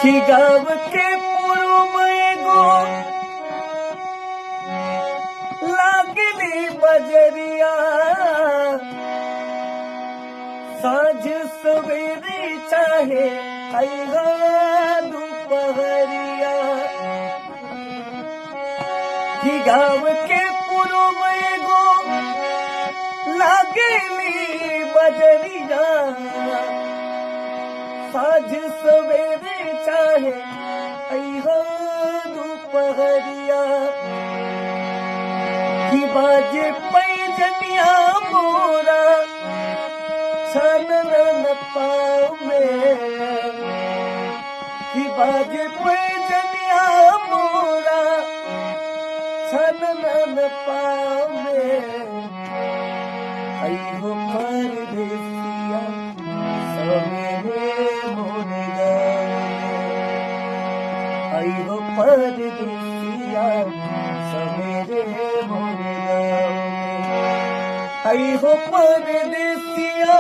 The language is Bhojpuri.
कि गाँव के पूर्व एगो लागली बजरिया, साँझ सवेरे चाहे अइहा दोपहरिया। कि गाँव के पूर्व एगो लागली बजरिया, साँझ सवेरे चाहे अइहा दोपहरिया। कि बाजे पैजनिया मोरा छनन पाँव में, कि बाजे पैजनिया मोरा छनन पाँव में। अइहो परदेसिया सवेरे मोर गाँव, अइहो परदेसिया सवेरे मोर गाँव, अइहो परदेसिया